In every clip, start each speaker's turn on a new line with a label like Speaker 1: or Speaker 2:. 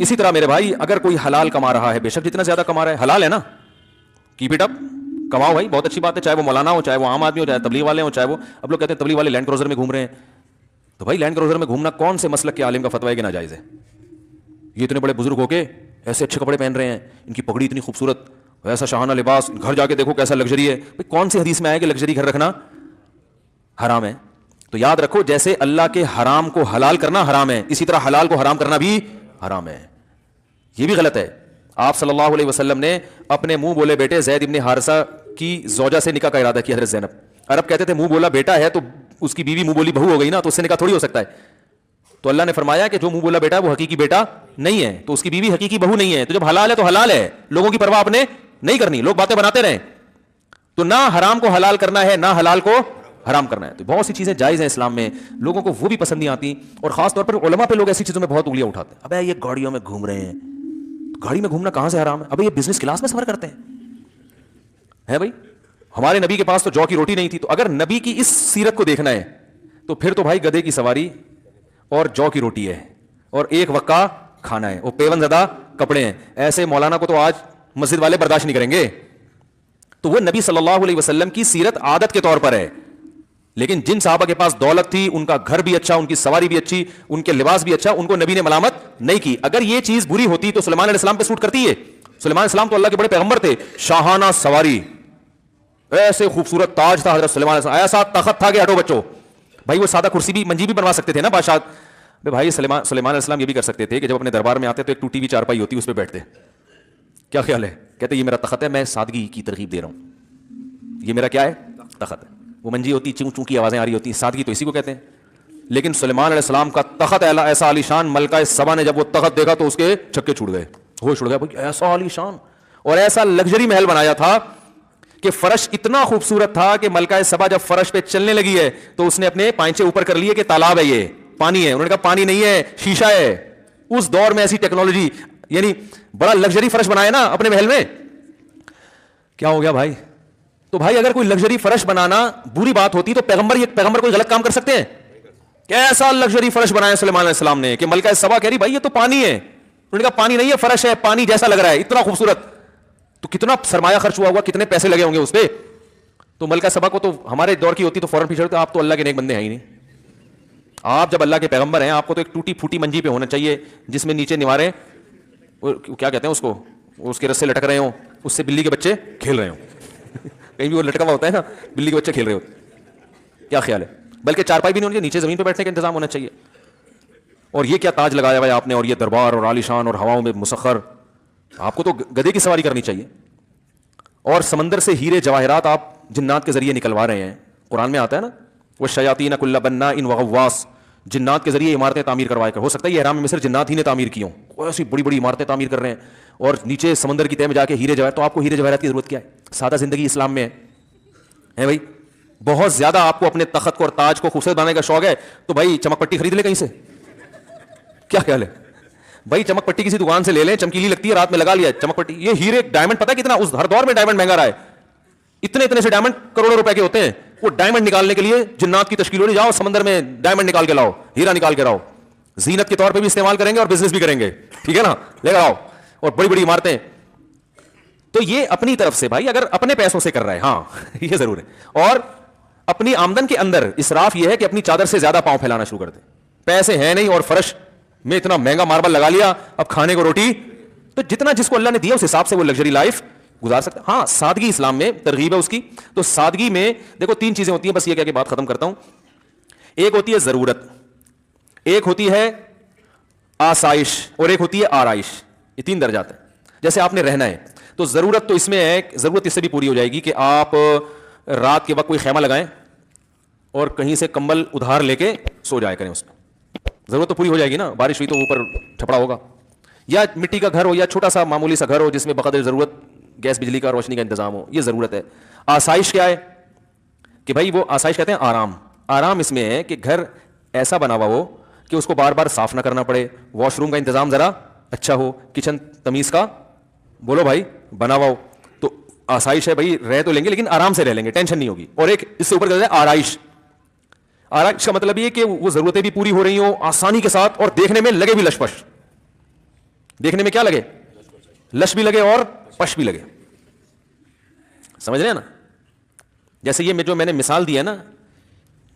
Speaker 1: اسی طرح میرے بھائی اگر کوئی حلال کما رہا ہے، بے شک جتنا زیادہ کما رہا ہے حلال ہے نا، کیپ اٹ اپ، کماؤ بھائی، بہت اچھی بات ہے، چاہے وہ مولانا ہو، چاہے وہ عام آدمی ہو، چاہے تبلیغ والے ہوں، چاہے وہ اب لوگ کہتے ہیں تبلیغ والے لینڈ کروزر میں گھوم رہے ہیں، تو بھائی لینڈ کروزر میں گھومنا کون سے مسلک کے عالم کا فتویٰ ہے کہ ناجائز ہے؟ یہ اتنے بڑے بزرگ ہو کے ایسے اچھے کپڑے پہن رہے ہیں، ان کی پگڑی اتنی خوبصورت، ایسا شاہانہ لباس، گھر جا کے دیکھو کیسا لگژری ہے، بھائی کون سی حدیث میں آیا کہ لگژری گھر رکھنا حرام ہے؟ تو یاد رکھو جیسے اللہ کے حرام کو حلال کرنا حرام ہے، اسی طرح حلال کو حرام کرنا بھی حرام ہے، یہ بھی غلط ہے۔ آپ صلی اللہ علیہ وسلم نے اپنے منہ بولے بیٹے زید ابن حارثہ کی زوجہ سے نکاح کا ارادہ کیا، حضرت زینب۔ عرب کہتے تھے منہ بولا بیٹا ہے تو اس کی بیوی منہ بولی بہو ہو گئی نا، تو اس سے نکاح تھوڑی ہو سکتا ہے، تو اللہ نے فرمایا کہ جو منہ بولا بیٹا ہے وہ حقیقی بیٹا نہیں ہے، تو اس کی بیوی حقیقی بہو نہیں ہے، تو جب حلال ہے تو حلال ہے، لوگوں کی پرواہ آپ نے نہیں کرنی، لوگ باتیں بناتے رہیں، تو نہ حرام کو حلال کرنا ہے نہ حلال کو حرام کرنا ہے۔ تو بہت سی چیزیں جائز ہیں اسلام میں، لوگوں کو وہ بھی پسند نہیں آتی، اور خاص طور پر علماء پہ لوگ ایسی چیزوں میں بہت انگلیاں اٹھاتے ہیں، ابے یہ گاڑیوں میں گھوم رہے ہیں، گاڑی میں گھومنا کہاں سے حرام ہے؟ ابے یہ بزنس کلاس میں سفر کرتے ہیں بھائی، ہمارے نبی کے پاس تو جو کی روٹی نہیں تھی، تو اگر نبی کی اس سیرت کو دیکھنا ہے تو پھر تو بھائی گدھے کی سواری اور جو کی روٹی ہے اور ایک وقت کا کھانا ہے، وہ پیون زدہ کپڑے ہیں، ایسے مولانا کو تو آج مسجد والے برداشت نہیں کریں گے۔ تو وہ نبی صلی اللہ علیہ وسلم کی سیرت عادت کے طور پر ہے، لیکن جن صحابہ کے پاس دولت تھی، ان کا گھر بھی اچھا، ان کی سواری بھی اچھی، ان کے لباس بھی اچھا، ان کو نبی نے ملامت نہیں کی۔ اگر یہ چیز بری ہوتی تو سلیمان علیہ السلام پہ سوٹ کرتی ہے؟ سلیمان علیہ السلام تو اللہ کے بڑے پیغمبر تھے، شاہانہ سواری، ایسے خوبصورت تاج تھا حضرت سلیمان علیہ السلام، ایسا تخت تھا کہ ہٹو بچوں، بھائی وہ سادہ کرسی بھی منجی بھی بنوا سکتے تھے نا بادشاہ۔ بھائی سلیمان علیہ السلام یہ بھی کر سکتے تھے کہ جب اپنے دربار میں آتے تو ایک ٹوٹی ہوئی چارپائی ہوتی اس پہ بیٹھتے، کیا خیال ہے؟ کہتے یہ میرا تخت ہے، میں سادگی کی ترغیب دے رہا ہوں، یہ میرا کیا ہے؟ تخت ہے۔ وہ منجی ہوتی، چوں چوں کی آوازیں آ رہی ہوتی، سادگی تو اسی کو کہتے ہیں۔ لیکن سلیمان علیہ السلام کا تخت ایسا عالی شان، ملکہ سبا نے جب وہ تخت دیکھا تو اس کے چھکے چھوٹ گئے، ہوش اڑ گیا، بھائی ایسا عالی شان اور ایسا لگژری محل بنایا تھا کہ فرش اتنا خوبصورت تھا کہ ملکہ سبا جب فرش پہ چلنے لگی ہے تو اس نے اپنے پائنچے اوپر کر لیے کہ تالاب ہے، یہ پانی ہے، انہوں نے کہا پانی نہیں ہے شیشہ ہے۔ اس دور میں ایسی ٹیکنالوجی، یعنی بڑا لگژری فرش بنایا نا اپنے محل میں، کیا ہو گیا بھائی؟ تو بھائی اگر کوئی لگژری فرش بنانا بری بات ہوتی تو پیغمبر کوئی غلط کام کر سکتے ہیں؟ کیسا لگژری فرش بنایا سلیمان علیہ السلام نے کہ ملکہ سبا کہہ رہی بھائی یہ تو پانی ہے، انہوں نے کہا پانی نہیں ہے فرش ہے، پانی جیسا لگ رہا ہے، اتنا خوبصورت، تو کتنا سرمایہ خرچ ہوا ہوگا، کتنے پیسے لگے ہوں گے اس پہ۔ تو ملکہ سبا کو تو ہمارے دور کی ہوتی تو فوراً پیچھے ہوتے، آپ تو اللہ کے نیک بندے ہیں ہی نہیں، آپ جب اللہ کے پیغمبر ہیں آپ کو تو ایک ٹوٹی پھوٹی منجی پہ ہونا چاہیے جس میں نیچے نوارے کیا کہتے ہیں اس کو، اس کے رسے لٹک رہے ہوں، اس سے بلی کے بچے کھیل رہے ہوں کہیں بھی وہ لٹکا ہوا ہوتا ہے نا، بلی کے بچے کھیل رہے ہوتے، کیا خیال ہے؟ بلکہ چارپائی بھی نہیں ہونی چاہیے، نیچے زمین پہ بیٹھنے کا انتظام ہونا چاہیے۔ اور یہ کیا تاج لگایا ہوا ہے آپ نے، اور یہ دربار اور عالیشان اور ہواؤں میں مسخر، آپ کو تو گدھے کی سواری کرنی چاہیے۔ اور سمندر سے ہیرے جواہرات آپ جنات کے ذریعے نکلوا رہے ہیں، قرآن میں آتا ہے نا والشیاطین کل بناء وغواص، جنات کے ذریعے عمارتیں تعمیر کروایا کر، ہو سکتا ہے یہ احرام مصر جنات ہی نے تعمیر کی ہوں، ایسی بڑی بڑی عمارتیں تعمیر کر رہے ہیں، اور نیچے سمندر کی تہہ میں جا کے ہیرے جواہر، تو آپ کو ہیرے جواہرات کی ضرورت کیا ہے؟ سادہ زندگی اسلام میں ہے بھائی۔ بہت زیادہ آپ کو اپنے تخت کو اور تاج کو خوبصورت بنانے کا شوق ہے تو بھائی چمک پٹی خرید لے کہیں سے، کیا خیال ہے بھائی؟ چمک پٹی کسی دکان سے لے لیں، چمکیلی لگتی ہے، رات میں لگا لیا چمک پٹی، یہ ہیرے ڈائمنڈ پتہ کتنا، اس ہر دور میں ڈائمنڈ مہنگا رہا ہے، اتنے سے ڈائمنڈ کروڑوں روپے کے ہوتے ہیں، وہ ڈائمنڈ نکالنے کے لیے جنات کی تشکیل ہو رہی، جاؤ سمندر میں ڈائمنڈ نکال کے لاؤ، ہیرا نکال کے لاؤ، زینت کے طور پہ بھی استعمال کریں گے اور بزنس بھی کریں گے، ٹھیک ہے نا، لے کر آؤ، اور بڑی بڑی عمارتیں۔ تو یہ اپنی طرف سے بھائی اگر اپنے پیسوں سے کر رہا ہے، ہاں یہ ضرور ہے، اور اپنی آمدن کے اندر اسراف یہ ہے کہ اپنی چادر سے زیادہ پاؤں پھیلانا شروع کر دے، پیسے ہیں نہیں اور فرش میں اتنا مہنگا ماربل لگا لیا، اب کھانے کو روٹی، تو جتنا جس کو اللہ نے دیا اس حساب سے وہ لگژری لائف گزار سکتا ہے۔ ہاں سادگی اسلام میں ترغیب ہے اس کی، تو سادگی میں دیکھو تین چیزیں ہوتی ہیں، بس یہ کہہ کے بات ختم کرتا ہوں۔ ایک ہوتی ہے ضرورت، ایک ہوتی ہے آسائش، اور ایک ہوتی ہے آرائش، یہ تین درجات ہیں۔ جیسے آپ نے رہنا ہے تو ضرورت تو اس میں ہے، ضرورت اس سے بھی پوری ہو جائے گی کہ آپ رات کے وقت کوئی خیمہ لگائیں اور کہیں سے کمبل ادھار لے کے سو جایا کریں، اس میں ضرورت تو پوری ہو جائے گی نا، بارش ہوئی تو اوپر چھپڑا ہوگا، یا مٹی کا گھر ہو یا چھوٹا سا معمولی سا گھر ہو جس میں بقدر ضرورت گیس بجلی کا روشنی کا انتظام ہو، یہ ضرورت ہے۔ آسائش کیا ہے کہ بھائی وہ آسائش کہتے ہیں آرام، آرام اس میں ہے کہ گھر ایسا بنا ہوا ہو کہ اس کو بار بار صاف نہ کرنا پڑے، واش روم کا انتظام ذرا اچھا ہو، کچن تمیز کا بولو بھائی بنا ہوا ہو، تو آسائش ہے بھائی، رہ تو لیں گے لیکن آرام سے رہ لیں گے، ٹینشن نہیں ہوگی۔ اور ایک اس سے اوپر کہتے ہیں آرائش، آرائش کا مطلب یہ کہ وہ ضرورتیں بھی پوری ہو رہی ہوں آسانی کے ساتھ اور دیکھنے میں لگے بھی لشپش، دیکھنے میں کیا لگے, لش بھی لگے اور پش بھی لگے. سمجھ رہے ہیں نا؟ جیسے یہ جو میں نے مثال دی ہے نا,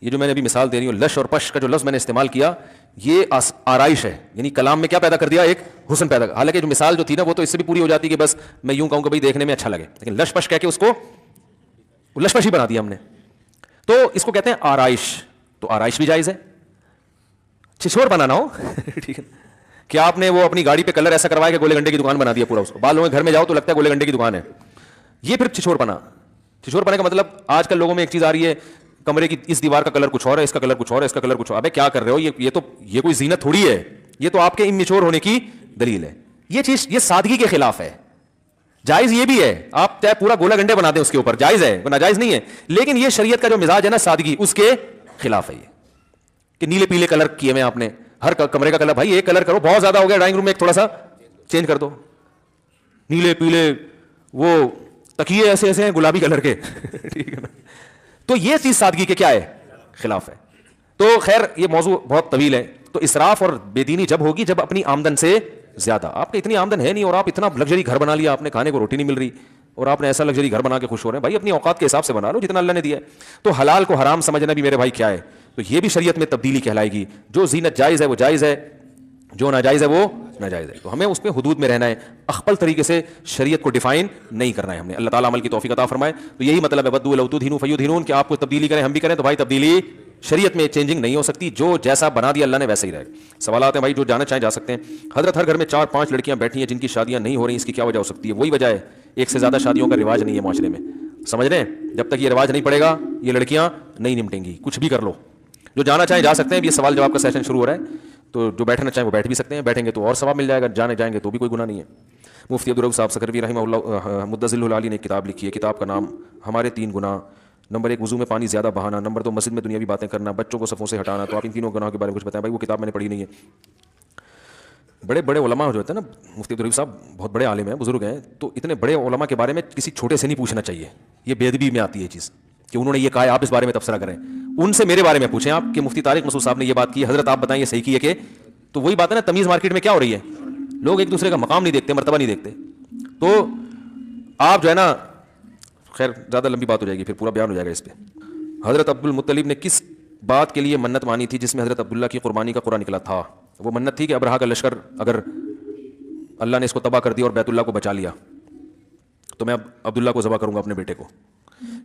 Speaker 1: یہ جو میں نے ابھی مثال دے رہی ہوں, لش اور پش کا جو لفظ میں نے استعمال کیا, یہ آرائش ہے, یعنی کلام میں کیا پیدا کر دیا, ایک حسن پیدا. حالانکہ جو مثال جو تھی نا وہ تو اس سے بھی پوری ہو جاتی کہ بس میں یوں کہوں کہ بھائی دیکھنے میں اچھا لگے, لیکن لش پش کہہ کے اس کو لش پش ہی بنا دیا ہم نے. تو اس کو کہتے ہیں آرائش. تو آرائش بھی جائز ہے, چھچور بنانا ہو ٹھیک ہے, کیا آپ نے وہ اپنی گاڑی پہ کلر ایسا کروایا کہ گولے گنڈے کی دکان بنا دیا پورا, اس کو بالوں میں گھر میں جاؤ تو لگتا ہے گولے گنڈے کی دکان ہے, یہ پھر چھچور پنا. چھچور پنے کا مطلب آج کل لوگوں میں ایک چیز آ رہی ہے, کمرے کی اس دیوار کا کلر کچھ اور ہے, اس کا کلر کچھ اور ہے, اس کا کلر کچھ اور. ابے کیا کر رہے ہو, یہ کوئی زینت تھوڑی ہے, یہ تو آپ کے امیچور ہونے کی دلیل ہے. یہ چیز یہ سادگی کے خلاف ہے. جائز یہ بھی ہے, آپ چاہے پورا گولا گنڈے بنا دیں اس کے اوپر, جائز ہے, ناجائز نہیں ہے, لیکن یہ شریعت کا جو مزاج ہے نا سادگی, اس کے خلاف ہے یہ کہ نیلے پیلے کلر کیے ہوئے آپ نے ہر کمرے کا کلر. بھائی ایک کلر کرو, بہت زیادہ ہو گیا ڈرائنگ روم میں, ایک تھوڑا سا چینج کر دو, نیلے پیلے وہ تکیے ایسے ایسے ہیں گلابی کلر کے ٹھیک ہے نا. تو یہ چیز سادگی کے کیا ہے, خلاف ہے. تو خیر یہ موضوع بہت طویل ہے. تو اسراف اور بے دینی جب ہوگی جب اپنی آمدن سے زیادہ, آپ کی اتنی آمدن ہے نہیں اور آپ اتنا لگژری گھر بنا لیا, آپ نے کھانے کو روٹی نہیں مل رہی اور آپ نے ایسا لگژری گھر بنا کے خوش ہو رہے ہیں. بھائی اپنی اوقات کے حساب سے بنا لو جتنا اللہ نے دیا ہے. تو حلال کو حرام سمجھنا بھی میرے بھائی کیا ہے, تو یہ بھی شریعت میں تبدیلی کہلائے گی. جو زینت جائز ہے وہ جائز ہے, جو ناجائز ہے وہ ناجائز ہے. تو ہمیں اس پہ حدود میں رہنا ہے, اخپل طریقے سے شریعت کو ڈیفائن نہیں کرنا ہے ہم نے. اللہ تعالیٰ عمل کی توفیق عطا فرمائے. تو یہی مطلب ہے بدو لو تدہنوا فیدہنون, کہ آپ کو تبدیلی کریں ہم بھی کریں. تو بھائی تبدیلی شریعت میں چینجنگ نہیں ہو سکتی, جو جیسا بنا دیا اللہ نے ویسے ہی رہے. سوالات ہیں بھائی, جو جانا چاہیں جا سکتے ہیں. حضرت ہر گھر میں 4-5 لڑکیاں بیٹھی ہیں جن کی شادیاں نہیں ہو رہی, اس کی کیا وجہ ہو سکتی ہے؟ وہی وجہ ہے, ایک سے زیادہ شادیوں کا رواج نہیں ہے معاشرے میں. سمجھ رہے ہیں؟ جب تک یہ رواج نہیں پڑے گا یہ لڑکیاں نہیں نمٹیں گی. کچھ بھی کر لو, جو جانا چاہیں جا سکتے ہیں. یہ سوال جواب کا سیشن شروع ہو رہا ہے, تو جو بیٹھنا چاہیں وہ بیٹھ بھی سکتے ہیں, بیٹھیں گے تو اور ثواب مل جائے گا, جانے جائیں گے تو بھی کوئی گناہ نہیں ہے. مفتی عبدالرؤف صاحب سکروی رحمہ اللہ مدظل العالی نے ایک کتاب لکھی ہے. کتاب کا نام ہمارے 3 گناہ. نمبر 1 وضو میں پانی زیادہ بہانا. نمبر 2 مسجد میں دنیاوی باتیں کرنا, بچوں کو صفوں سے ہٹانا. تو آپ ان تینوں گناہوں کے بارے میں کچھ بتائیں. بھائی وہ کتاب میں نے پڑھی نہیں ہے. بڑے بڑے علماء جو ہوتے ہیں نا, مفتی عبدالرؤف صاحب بہت بڑے عالم ہیں, بزرگ ہیں, تو اتنے بڑے علماء کے بارے میں کسی چھوٹے سے نہیں پوچھنا چاہیے. یہ بے ادبی میں آتی ہے چیز کہ انہوں نے یہ کہا ہے, آپ اس بارے میں تبصرہ کریں. ان سے میرے بارے میں پوچھیں آپ کہ مفتی طارق مسعود صاحب نے یہ بات کی, حضرت آپ بتائیں یہ صحیح کی ہے کہ. تو وہی بات ہے نا, تمیز مارکیٹ میں کیا ہو رہی ہے, لوگ ایک دوسرے کا مقام نہیں دیکھتے, مرتبہ نہیں دیکھتے. تو آپ جو ہے نا, خیر زیادہ لمبی بات ہو جائے گی, پھر پورا بیان ہو جائے گا اس پہ. حضرت عبد المطلب نے کس بات کے لیے منت مانی تھی جس میں حضرت عبداللہ کی قربانی کا قرآن نکلا تھا؟ وہ منت تھی کہ ابرہا کا لشکر اگر اللہ نے اس کو تباہ کر دیا اور بیت اللہ کو بچا لیا تو میں اب عبداللہ کو ذبح کروں گا, اپنے بیٹے کو.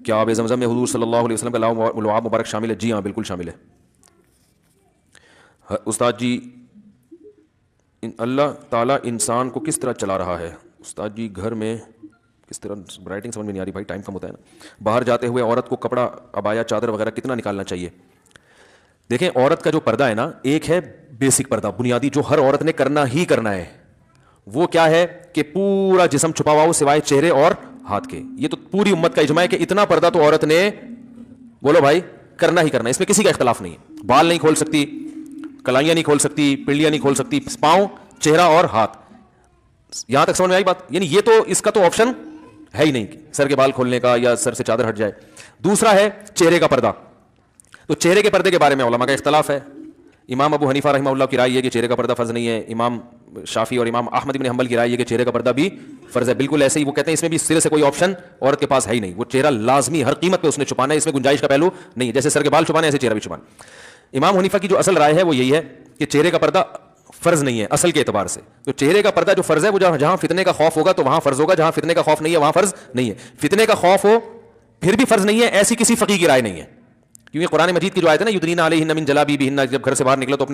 Speaker 1: کیا آب زمزم میں حضور صلی اللہ علیہ وسلم کا لعاب مبارک شامل ہے؟ جی ہاں بالکل شامل ہے. استاد جی اللہ تعالیٰ انسان کو کس طرح چلا رہا ہے؟ استاد جی گھر میں کس طرح, رائٹنگ سمجھ میں نہیں آ رہی بھائی, ٹائم کم ہوتا ہے نا. باہر جاتے ہوئے عورت کو کپڑا, عبایا, چادر وغیرہ کتنا نکالنا چاہیے؟ دیکھیں عورت کا جو پردہ ہے نا, ایک ہے بیسک پردہ, بنیادی, جو ہر عورت نے کرنا ہی کرنا ہے. وہ کیا ہے کہ پورا جسم چھپا ہوا ہو سوائے چہرے اور ہاتھ کے. یہ تو پوری امت کا اجماع ہے کہ اتنا پردہ تو عورت نے, بولو بھائی, کرنا ہی کرنا ہے. اس میں کسی کا اختلاف نہیں ہے. بال نہیں کھول سکتی, کلائیاں نہیں کھول سکتی, پنڈلیاں نہیں کھول سکتی, پاؤں, چہرہ اور ہاتھ. یہاں تک سمجھ میں آئی بات؟ یعنی یہ تو اس کا تو آپشن ہے ہی نہیں سر کے بال کھولنے کا یا سر سے چادر ہٹ جائے. دوسرا ہے چہرے کا پردہ. تو چہرے کے پردے کے بارے میں علماء کا اختلاف ہے. امام ابو حنیفہ رحمہ اللہ کی رائے یہ کہ چہرے کا پردہ فرض نہیں ہے. امام شافعی اور امام احمد بن حنبل کی رائے یہ کہ چہرے کا پردہ بھی فرض ہے. بالکل ایسے ہی وہ کہتے ہیں اس میں بھی سرے سے کوئی آپشن عورت کے پاس ہے ہی نہیں. وہ چہرہ لازمی ہر قیمت پہ اس نے چھپانا ہے, اس میں گنجائش کا پہلو نہیں ہے. جیسے سر کے بال چھپانے ایسے چہرہ بھی چھپانا. امام حنیفہ کی جو اصل رائے ہے وہ یہی ہے کہ چہرے کا پردہ فرض نہیں ہے اصل کے اعتبار سے. تو چہرے کا پردہ جو فرض ہے وہ جہاں فتنے کا خوف ہوگا تو وہاں فرض ہوگا, جہاں فتنے کا خوف نہیں ہے وہاں فرض نہیں ہے. فتنے کا خوف ہو پھر بھی فرض نہیں ہے, ایسی کسی فقیہ کی رائے نہیں ہے. کیونکہ قرآن مجید کی جو آیت ہے نا, یدنین علیہن من جلابیبہن, جب گھر سے باہر نکلو تو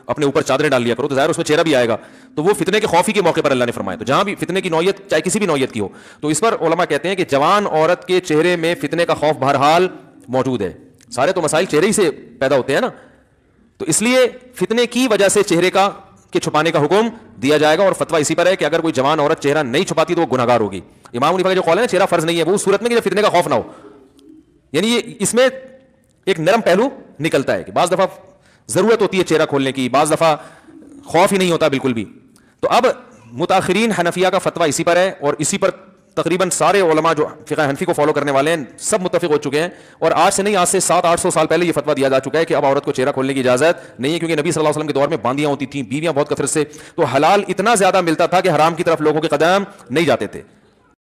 Speaker 1: اپنے اوپر چادریں ڈال لیا کرو, تو ظاہر اس میں چہرہ بھی آئے گا. تو وہ فتنے کے خوف ہی کے موقع پر اللہ نے فرمایا. تو جہاں بھی فتنے کی نوعیت چاہے کسی بھی نوعیت کی ہو, تو اس پر علماء کہتے ہیں کہ جوان عورت کے چہرے میں فتنے کا خوف بہرحال موجود ہے. سارے تو مسائل چہرے ہی سے پیدا ہوتے ہیں نا, تو اس لیے فتنے کی وجہ سے چہرے کا کے چھپانے کا حکم دیا جائے گا. اور فتویٰ اسی پر ہے کہ اگر کوئی جوان عورت چہرہ نہیں چھپاتی تو وہ گنہگار ہوگی. امام حنیفہ کا جو قول ہے نا چہرہ فرض نہیں ہے, وہ اس صورت میں کہ جب فتنے کا خوف نہ ہو. یعنی یہ اس میں ایک نرم پہلو نکلتا ہے کہ بعض دفعہ ضرورت ہوتی ہے چہرہ کھولنے کی, بعض دفعہ خوف ہی نہیں ہوتا بالکل بھی. تو اب متاخرین حنفیہ کا فتویٰ اسی پر ہے, اور اسی پر تقریباً سارے علماء جو فقہ حنفی کو فالو کرنے والے ہیں سب متفق ہو چکے ہیں, اور آج سے نہیں, آج سے 700-800 سال پہلے یہ فتویٰ دیا جا چکا ہے کہ اب عورت کو چہرہ کھولنے کی اجازت نہیں ہے, کیونکہ نبی صلی اللہ علیہ وسلم کے دور میں باندیاں ہوتی تھیں, بیویاں بہت کثرت سے, تو حلال اتنا زیادہ ملتا تھا کہ حرام کی طرف لوگوں کے قدم نہیں جاتے تھے.